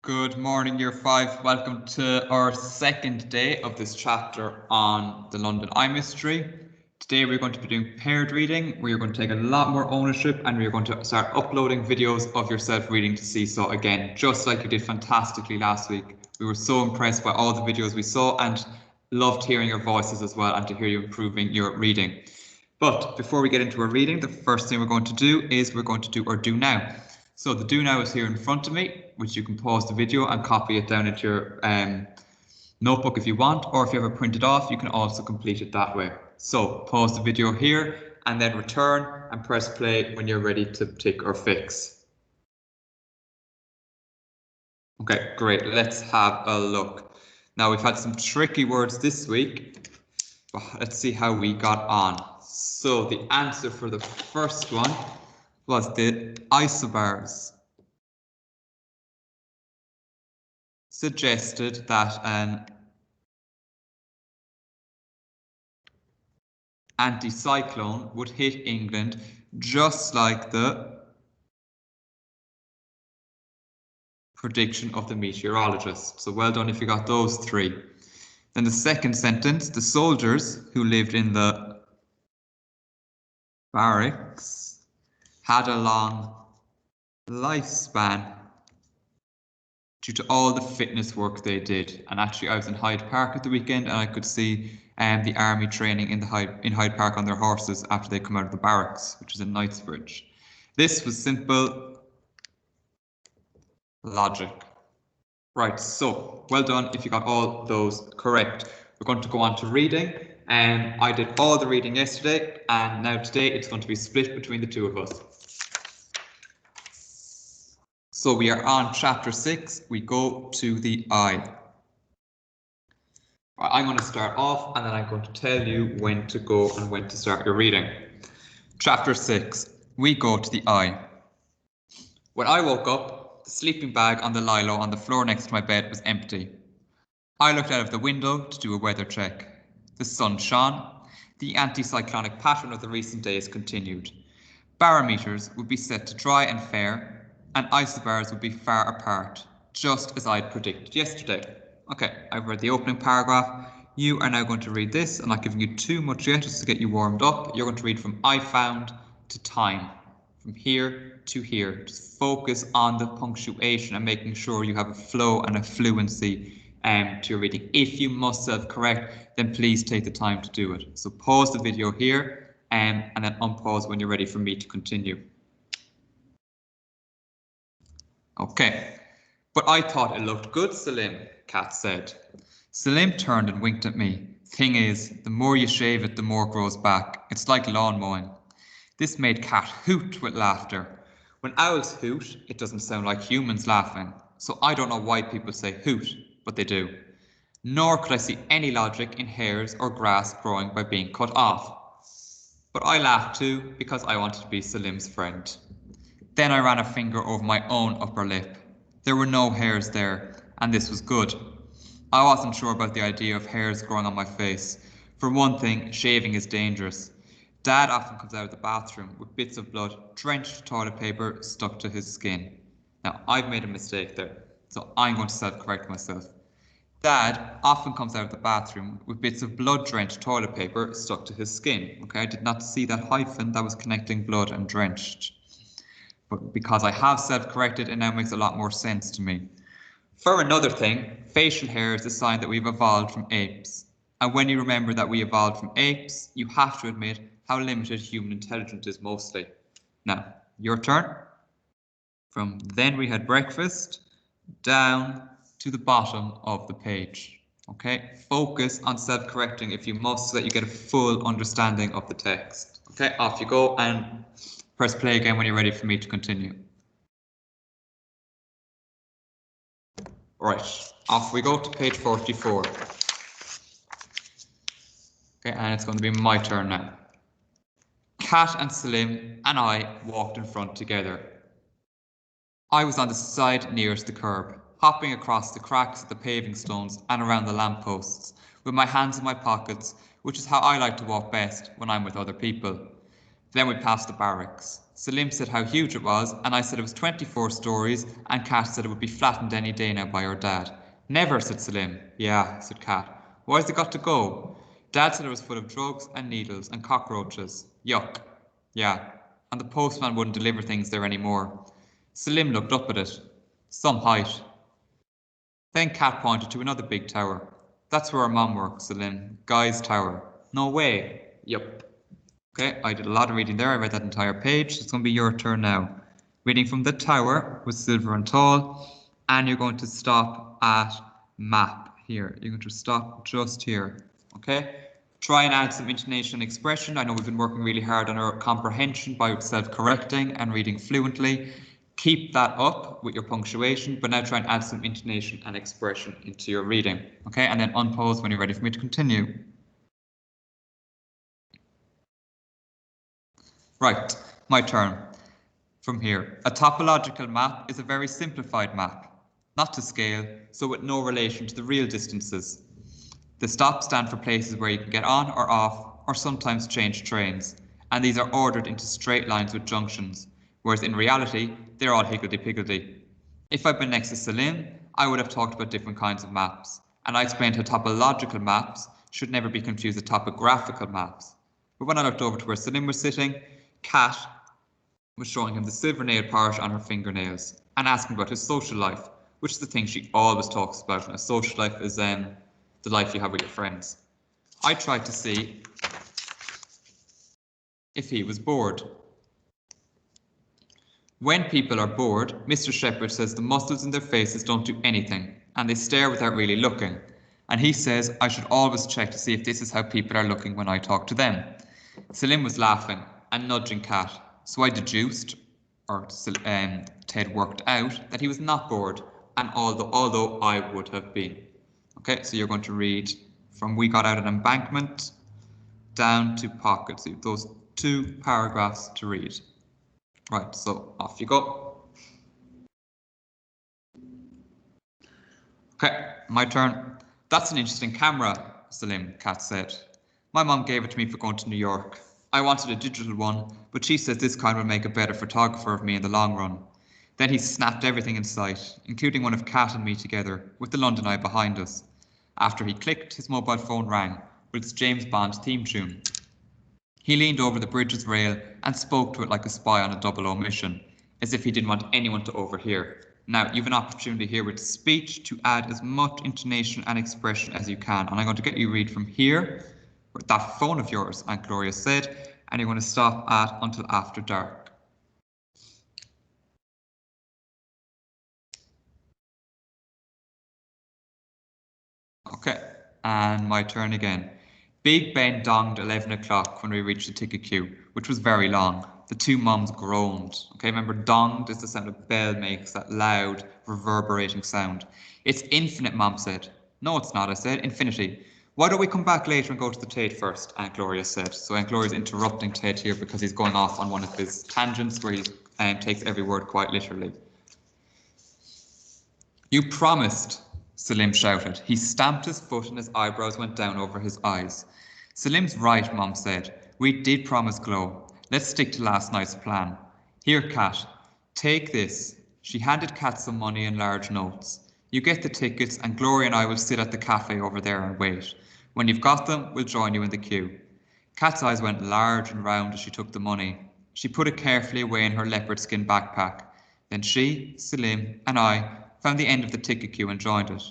Good morning, Year 5. Welcome to our second day of this chapter on the London Eye Mystery. Today we're going to be doing paired reading. We are going to take a lot more ownership and we're going to start uploading videos of yourself reading to Seesaw again, just like you did fantastically last week. We were so impressed by all the videos we saw and loved hearing your voices as well and to hear you improving your reading. But before we get into our reading, the first thing we're going to do is we're going to do our do now. So the do now is here in front of me, which you can pause the video and copy it down into your notebook if you want, or if you have it printed off, you can also complete it that way. So pause the video here and then return and press play when you're ready to tick or fix. Okay, great. Let's have a look. Now we've had some tricky words this week, but let's see how we got on. So the answer for the first one was the isobars. Suggested that an anticyclone would hit England just like the prediction of the meteorologist. So well done if you got those three. Then the second sentence, the soldiers who lived in the barracks had a long lifespan due to all the fitness work they did. And actually I was in Hyde Park at the weekend and I could see the army training in Hyde Park on their horses after they come out of the barracks, which is in Knightsbridge. This was simple logic. Right, so well done if you got all those correct. We're going to go on to reading. I did all the reading yesterday and now today it's going to be split between the two of us. So we are on chapter 6. We go to the eye. I'm going to start off and then I'm going to tell you when to go and when to start your reading. Chapter 6. We go to the eye. When I woke up, the sleeping bag on the lilo on the floor next to my bed was empty. I looked out of the window to do a weather check. The sun shone. The anticyclonic pattern of the recent days continued. Barometers would be set to dry and fair, and isobars would be far apart, just as I'd predicted yesterday. Okay, I've read the opening paragraph. You are now going to read this. I'm not giving you too much yet, just to get you warmed up. You're going to read from I found to time, from here to here. Just focus on the punctuation and making sure you have a flow and a fluency to your reading. If you must self-correct, then please take the time to do it. So pause the video here and then unpause when you're ready for me to continue. Okay, but I thought it looked good, Salim, Kat said. Salim turned and winked at me. Thing is, the more you shave it, the more grows back. It's like lawn mowing. This made Kat hoot with laughter. When owls hoot, it doesn't sound like humans laughing, so I don't know why people say hoot, but they do. Nor could I see any logic in hairs or grass growing by being cut off. But I laughed too, because I wanted to be Salim's friend. Then I ran a finger over my own upper lip. There were no hairs there, and this was good. I wasn't sure about the idea of hairs growing on my face. For one thing, shaving is dangerous. Dad often comes out of the bathroom with bits of blood, drenched toilet paper stuck to his skin. Now, I've made a mistake there, so I'm going to self-correct myself. Dad often comes out of the bathroom with bits of blood-drenched toilet paper stuck to his skin. Okay, I did not see that hyphen that was connecting blood and drenched. But because I have self-corrected, it now makes a lot more sense to me. For another thing, facial hair is a sign that we've evolved from apes. And when you remember that we evolved from apes, you have to admit how limited human intelligence is mostly. Now, your turn. From then we had breakfast, down to the bottom of the page. Okay, focus on self-correcting if you must, so that you get a full understanding of the text. Okay, off you go and press play again when you're ready for me to continue. Right, off we go to page 44. Okay, and it's going to be my turn now. Kat and Salim and I walked in front together. I was on the side nearest the curb, hopping across the cracks of the paving stones and around the lampposts, with my hands in my pockets, which is how I like to walk best when I'm with other people. Then we passed the barracks. Salim said how huge it was, and I said it was 24 stories, and Kat said it would be flattened any day now by her dad. Never, said Salim. Yeah, said Kat. Why's it got to go? Dad said it was full of drugs and needles and cockroaches. Yuck. Yeah, and the postman wouldn't deliver things there anymore. Salim looked up at it. Some height. Then Kat pointed to another big tower. That's where our mum works, Salim. Guy's Tower. No way. Yup. Okay, I did a lot of reading there. I read that entire page. It's going to be your turn now. Reading from the tower with silver and tall, and you're going to stop at map here. You're going to stop just here. Okay? Try and add some intonation and expression. I know we've been working really hard on our comprehension by self-correcting and reading fluently. Keep that up with your punctuation, but now try and add some intonation and expression into your reading. Okay, and then unpause when you're ready for me to continue. Right, my turn. From here, a topological map is a very simplified map, not to scale, so with no relation to the real distances. The stops stand for places where you can get on or off, or sometimes change trains, and these are ordered into straight lines with junctions, whereas in reality, they're all higgledy-piggledy. If I'd been next to Salim, I would have talked about different kinds of maps, and I explained how topological maps should never be confused with topographical maps. But when I looked over to where Salim was sitting, Kat was showing him the silver nail polish on her fingernails and asking about his social life, which is the thing she always talks about. And a social life is the life you have with your friends. I tried to see if he was bored. When people are bored, Mr. Shepherd says the muscles in their faces don't do anything and they stare without really looking. And he says I should always check to see if this is how people are looking when I talk to them. Salim was laughing and nudging Kat, so I deduced, or Ted worked out, that he was not bored, and although I would have been. Okay, so you're going to read from we got out an embankment down to pockets. Those 2 paragraphs to read. Right, so off you go. Okay, my turn. That's an interesting camera, Salim, Kat said. My mum gave it to me for going to New York. I wanted a digital one, but she says this kind will make a better photographer of me in the long run. Then he snapped everything in sight, including one of Kat and me together, with the London Eye behind us. After he clicked, his mobile phone rang, with its James Bond theme tune. He leaned over the bridge's rail and spoke to it like a spy on a double mission, as if he didn't want anyone to overhear. Now, you have an opportunity here with speech to add as much intonation and expression as you can, and I'm going to get you to read from here, with that phone of yours, Aunt Gloria said, and you're going to stop at until after dark. Okay, and my turn again. Big Ben donged 11 o'clock when we reached the ticket queue, which was very long. The 2 mums groaned. Okay, remember donged is the sound a bell makes, that loud, reverberating sound. It's infinite, Mum said. No, it's not, I said. Infinity. Why don't we come back later and go to the Tate first? Aunt Gloria said. So Aunt Gloria's interrupting Ted here because he's going off on one of his tangents where he takes every word quite literally. You promised, Salim shouted. He stamped his foot and his eyebrows went down over his eyes. Salim's right, Mum said. We did promise Glow. Let's stick to last night's plan. Here, Kat, take this. She handed Kat some money in large notes. You get the tickets and Gloria and I will sit at the cafe over there and wait. When you've got them, we'll join you in the queue. Kat's eyes went large and round as she took the money. She put it carefully away in her leopard skin backpack. Then she, Salim, and I found the end of the ticket queue and joined it.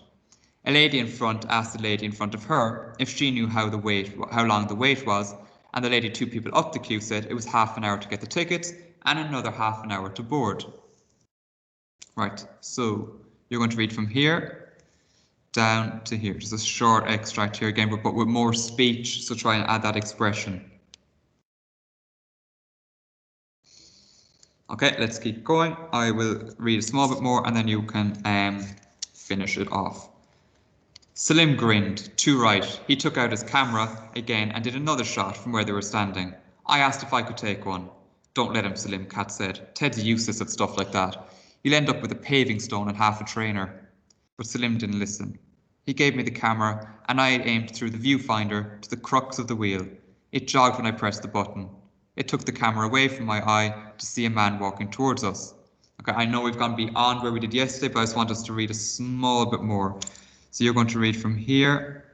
A lady in front asked the lady in front of her if she knew how long the wait was, and the lady 2 people up the queue said it was half an hour to get the tickets and another half an hour to board. Right, so you're going to read from here down to here. Just a short extract here again, but with more speech, so try and add that expression. Okay, let's keep going. I will read a small bit more and then you can finish it off. Salim grinned, too right. He took out his camera again and did another shot from where they were standing. I asked if I could take one. Don't let him, Salim, Kat said. Ted's useless at stuff like that. He'll end up with a paving stone and half a trainer. But Salim didn't listen. He gave me the camera and I aimed through the viewfinder to the crux of the wheel. It jogged when I pressed the button. It took the camera away from my eye to see a man walking towards us. Okay, I know we've gone beyond where we did yesterday, but I just want us to read a small bit more. So you're going to read from here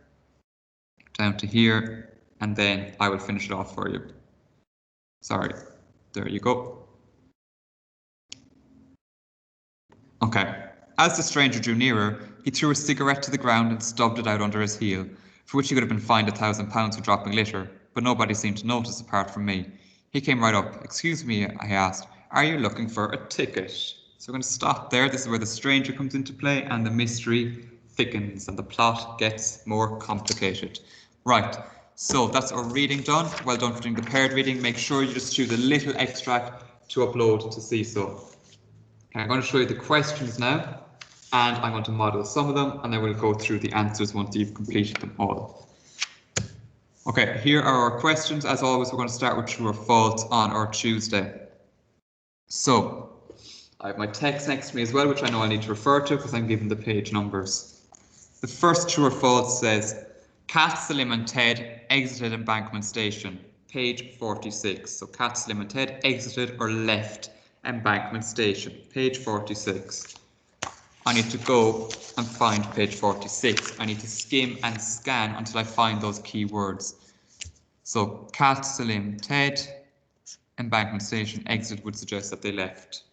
down to here, and then I will finish it off for you. Sorry, there you go. Okay. As the stranger drew nearer, he threw a cigarette to the ground and stubbed it out under his heel, for which he could have been fined £1,000 for dropping litter, but nobody seemed to notice apart from me. He came right up. "Excuse me," I asked, "are you looking for a ticket?" So we're going to stop there. This is where the stranger comes into play and the mystery thickens and the plot gets more complicated. Right, so that's our reading done. Well done for doing the paired reading. Make sure you just choose a little extract to upload to Seesaw. Okay, I'm going to show you the questions now, and I'm going to model some of them, and then we'll go through the answers once you've completed them all. Okay, here are our questions. As always, we're going to start with true or false on our Tuesday. So, I have my text next to me as well, which I know I need to refer to because I'm given the page numbers. The first true or false says, Kat, Salim and Ted exited Embankment Station, page 46. So Kat, Salim and Ted exited or left Embankment Station, page 46. I need to go and find page 46. I need to skim and scan until I find those key words. So Kat, Salim, Ted, Embankment Station, exit would suggest that they left.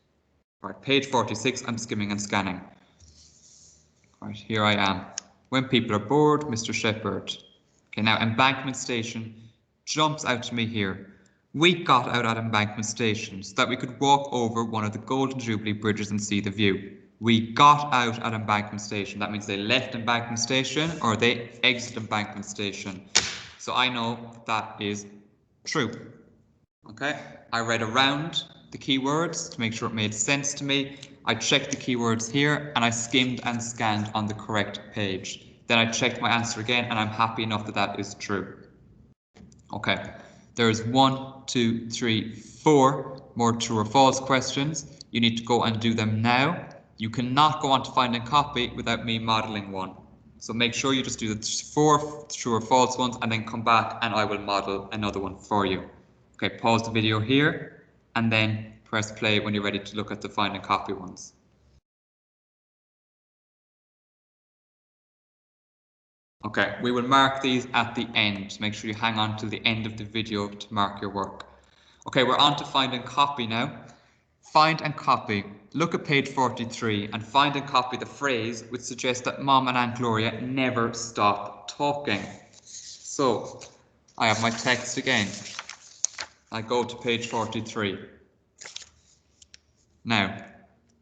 Right, page 46, I'm skimming and scanning. Right, here I am. When people are bored, Mr. Shepherd. Okay, now Embankment Station jumps out to me here. We got out at Embankment Station so that we could walk over one of the Golden Jubilee bridges and see the view. We got out at Embankment Station. That means they left Embankment Station or they exited Embankment Station. So I know that is true. Okay, I read around the keywords to make sure it made sense to me. I checked the keywords here and I skimmed and scanned on the correct page. Then I checked my answer again and I'm happy enough that that is true. Okay, there's 1, 2, 3, 4 more true or false questions. You need to go and do them now. You cannot go on to find and copy without me modeling one. So make sure you just do the 4 true or false ones and then come back and I will model another one for you. Okay, pause the video here and then press play when you're ready to look at the find and copy ones. Okay, we will mark these at the end. Make sure you hang on to the end of the video to mark your work. Okay, we're on to find and copy now. Find and copy. Look at page 43 and find and copy the phrase which suggests that Mom and Aunt Gloria never stop talking. So, I have my text again. I go to page 43. Now,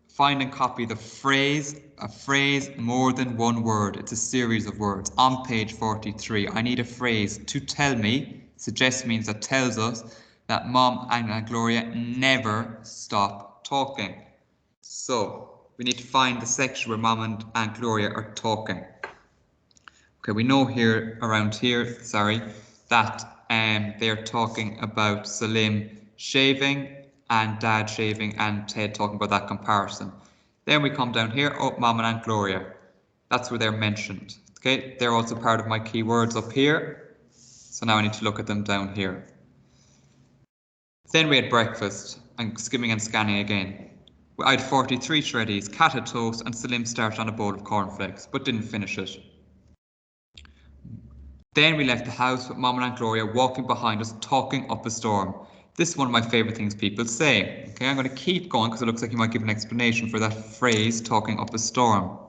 find and copy the phrase, a phrase more than one word. It's a series of words on page 43. I need a phrase to tell me, suggest means that tells us that Mom and Aunt Gloria never stop talking. So we need to find the section where Mom and Aunt Gloria are talking. Okay, we know here, around here, sorry, that they're talking about Salim shaving and Dad shaving and Ted talking about that comparison. Then we come down here, oh, Mom and Aunt Gloria. That's where they're mentioned. Okay, they're also part of my keywords up here. So now I need to look at them down here. Then we had breakfast. I'm skimming and scanning again. I had 43 shreddies, Kat had toast, and Salim started on a bowl of cornflakes, but didn't finish it. Then we left the house with Mom and Aunt Gloria walking behind us, talking up a storm. This is one of my favourite things people say. Okay, I'm going to keep going because it looks like you might give an explanation for that phrase, talking up a storm.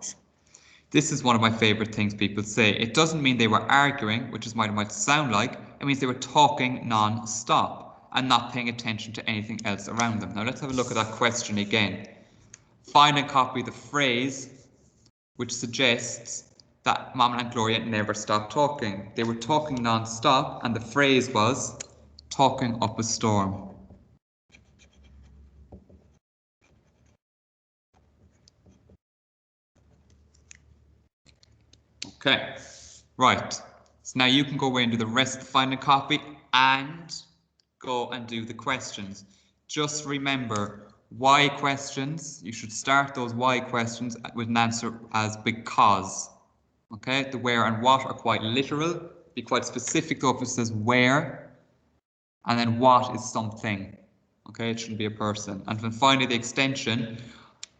This is one of my favourite things people say. It doesn't mean they were arguing, which is what it might sound like. It means they were talking non-stop and not paying attention to anything else around them. Now let's have a look at that question again. Find and copy the phrase which suggests that Mom and Aunt Gloria never stopped talking. They were talking non-stop and the phrase was talking up a storm. Okay, right. So now you can go away and do the rest of the find and copy and go and do the questions. Just remember, why questions, you should start those why questions with an answer as because. Okay, the where and what are quite literal. Be quite specific though if it says where. And then what is something? Okay, it shouldn't be a person. And then finally the extension.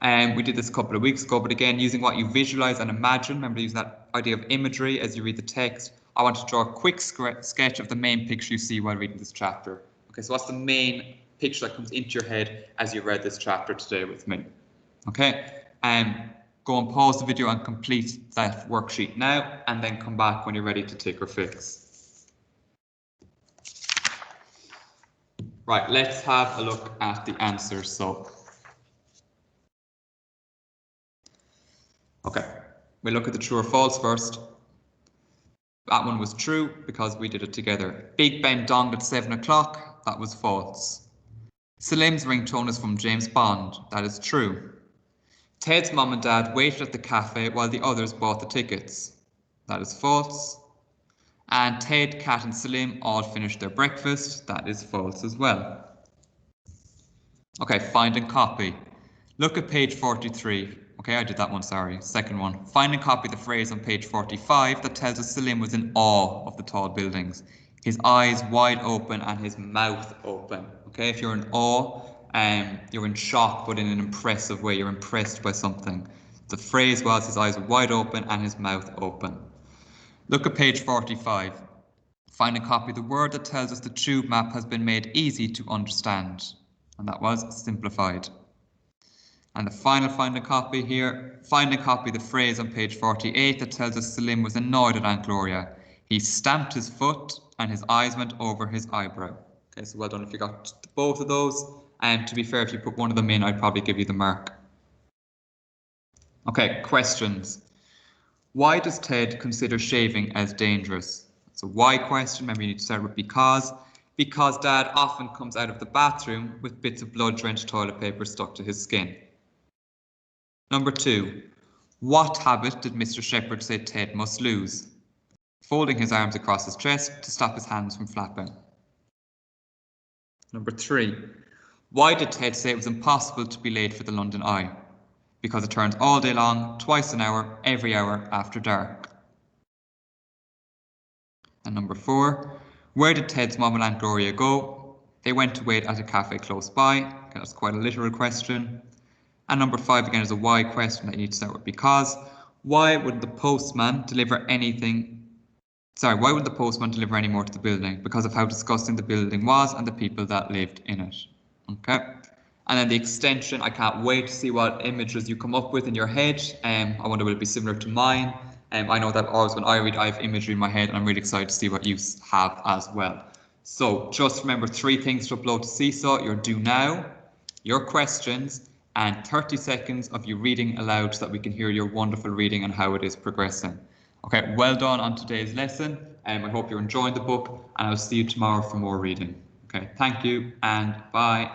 We did this a couple of weeks ago, but again, using what you visualize and imagine, remember using that idea of imagery as you read the text. I want to draw a quick sketch of the main picture you see while reading this chapter. Okay, so what's the main picture that comes into your head as you read this chapter today with me? Okay, go and pause the video and complete that worksheet now, and then come back when you're ready to tick or fix. Right, let's have a look at the answers. So, okay, we'll look at the true or false first. That one was true because we did it together. Big Ben donged at 7 o'clock. That was false. Salim's ringtone is from James Bond. That is true. Ted's mum and dad waited at the cafe while the others bought the tickets. That is false. And Ted, Kat and Salim all finished their breakfast. That is false as well. Okay, find and copy. Look at page 43. Okay, I did that one, sorry. Second one. Find and copy the phrase on page 45 that tells us Salim was in awe of the tall buildings. His eyes wide open and his mouth open. Okay, if you're in awe, you're in shock, but in an impressive way. You're impressed by something. The phrase was his eyes were wide open and his mouth open. Look at page 45. Find and copy the word that tells us the tube map has been made easy to understand. And that was simplified. And the final find and copy here. Find and copy the phrase on page 48 that tells us Salim was annoyed at Aunt Gloria. He stamped his foot and his eyes went over his eyebrow. Okay, so well done if you got both of those. And to be fair, if you put one of them in, I'd probably give you the mark. Okay, questions. Why does Ted consider shaving as dangerous? It's a why question. Remember, you need to start with because. Because Dad often comes out of the bathroom with bits of blood-drenched toilet paper stuck to his skin. Number 2. What habit did Mr. Shepherd say Ted must lose? Folding his arms across his chest to stop his hands from flapping. Number 3. Why did Ted say it was impossible to be late for the London Eye? Because it turns all day long, twice an hour, every hour after dark. And number 4. Where did Ted's mum and Aunt Gloria go? They went to wait at a cafe close by. Okay, that's quite a literal question. And number 5 again is a why question that you need to start with because. Why wouldn't the postman deliver anything? Sorry, why wouldn't the postman deliver any more to the building? Because of how disgusting the building was and the people that lived in it. Okay. And then the extension, I can't wait to see what images you come up with in your head. I wonder will it be similar to mine. I know that always when I read, I have imagery in my head and I'm really excited to see what you have as well. So just remember 3 things to upload to Seesaw: your do now, your questions, and 30 seconds of you reading aloud so that we can hear your wonderful reading and how it is progressing. Okay, well done on today's lesson. I hope you're enjoying the book and I'll see you tomorrow for more reading. Okay, thank you and bye.